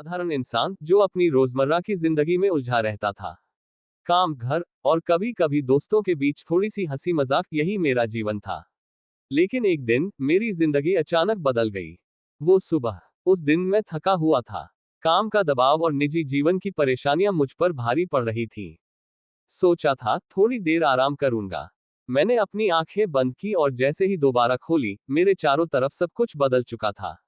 साधारण इंसान जो अपनी रोजमर्रा की जिंदगी में उलझा रहता था। काम, घर और कभी कभी दोस्तों के बीच थोड़ी सी हंसी मजाक, यही मेरा जीवन था। लेकिन एक दिन मेरी जिंदगी अचानक बदल गई। वो सुबह, उस दिन मैं थका हुआ था। काम का दबाव और निजी जीवन की परेशानियां मुझ पर भारी पड़ रही थी। सोचा था थोड़ी देर आराम करूंगा। मैंने अपनी आंखें बंद की और जैसे ही दोबारा खोली, मेरे चारों तरफ सब कुछ बदल चुका था।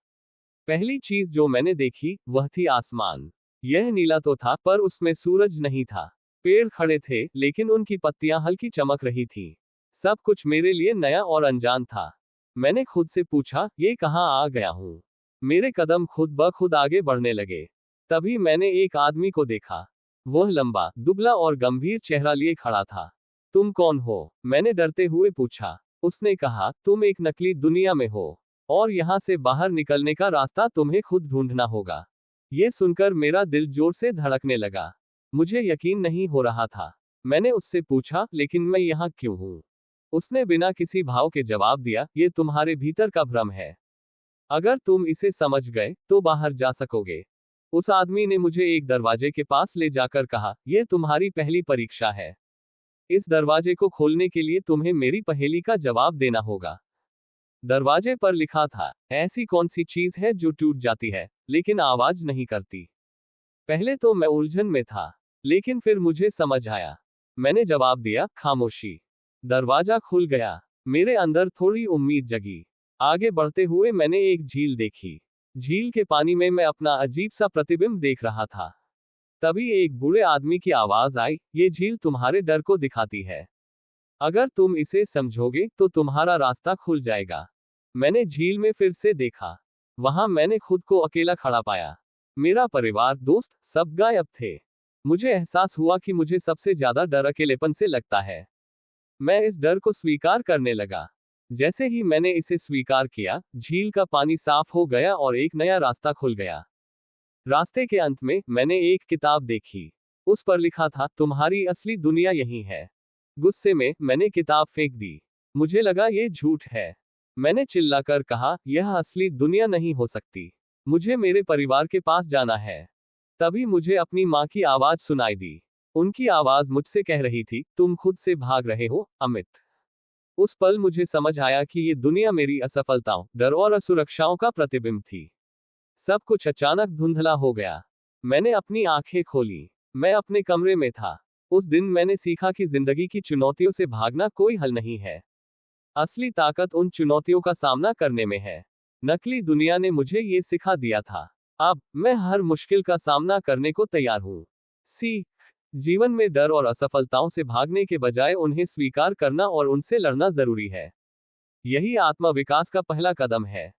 पहली चीज जो मैंने देखी वह थी आसमान। यह नीला तो था पर उसमें सूरज नहीं था। पेड़ खड़े थे लेकिन उनकी पत्तियां हल्की चमक रही थी। सब कुछ मेरे लिए नया और अनजान था। मैंने खुद से पूछा, ये कहाँ आ गया हूँ। मेरे कदम खुद ब खुद आगे बढ़ने लगे। तभी मैंने एक आदमी को देखा। वह लंबा, दुबला और गंभीर चेहरा लिए खड़ा था। तुम कौन हो? मैंने डरते हुए पूछा। उसने कहा, तुम एक नकली दुनिया में हो और यहां से बाहर निकलने का रास्ता तुम्हें खुद ढूंढना होगा। यह सुनकर मेरा दिल जोर से धड़कने लगा। मुझे यकीन नहीं हो रहा था। मैंने उससे पूछा, लेकिन मैं यहाँ क्यों हूँ? उसने बिना किसी भाव के जवाब दिया, ये तुम्हारे भीतर का भ्रम है। अगर तुम इसे समझ गए तो बाहर जा सकोगे। उस आदमी ने मुझे एक दरवाजे के पास ले जाकर कहा, यह तुम्हारी पहली परीक्षा है। इस दरवाजे को खोलने के लिए तुम्हें मेरी पहेली का जवाब देना होगा। दरवाजे पर लिखा था, ऐसी कौन सी चीज है जो टूट जाती है लेकिन आवाज नहीं करती। पहले तो मैं उलझन में था, लेकिन फिर मुझे समझ आया। मैंने जवाब दिया, खामोशी। दरवाजा खुल गया। मेरे अंदर थोड़ी उम्मीद जगी। आगे बढ़ते हुए मैंने एक झील देखी। झील के पानी में मैं अपना अजीब सा प्रतिबिंब देख रहा था। तभी एक बूढ़े आदमी की आवाज आई, ये झील तुम्हारे डर को दिखाती है। अगर तुम इसे समझोगे तो तुम्हारा रास्ता खुल जाएगा। मैंने झील में फिर से देखा। वहां मैंने खुद को अकेला खड़ा पाया। मेरा परिवार, दोस्त सब गायब थे। मुझे एहसास हुआ कि मुझे सबसे ज्यादा डर अकेलेपन से लगता है। मैं इस डर को स्वीकार करने लगा। जैसे ही मैंने इसे स्वीकार किया, झील का पानी साफ हो गया और एक नया रास्ता खुल गया। रास्ते के अंत में मैंने एक किताब देखी। उस पर लिखा था, तुम्हारी असली दुनिया यही है। गुस्से में मैंने किताब फेंक दी। मुझे लगा ये झूठ है। मैंने चिल्लाकर कहा, यह असली दुनिया नहीं हो सकती। मुझे मेरे परिवार के पास जाना है। तभी मुझे अपनी माँ की आवाज सुनाई दी। उनकी आवाज मुझसे कह रही थी, तुम खुद से भाग रहे हो, अमित। उस पल मुझे समझ आया कि ये दुनिया मेरी असफलताओं, डर और असुरक्षाओं का प्रतिबिंब थी। सब कुछ अचानक धुंधला हो गया। मैंने अपनी आंखें खोली। मैं अपने कमरे में था। उस दिन मैंने सीखा कि जिंदगी की चुनौतियों से भागना कोई हल नहीं है। असली ताकत उन चुनौतियों का सामना करने में है। नकली दुनिया ने मुझे ये सिखा दिया था। अब मैं हर मुश्किल का सामना करने को तैयार हूँ। सीख, जीवन में डर और असफलताओं से भागने के बजाय उन्हें स्वीकार करना और उनसे लड़ना जरूरी है। यही आत्म विकास का पहला कदम है।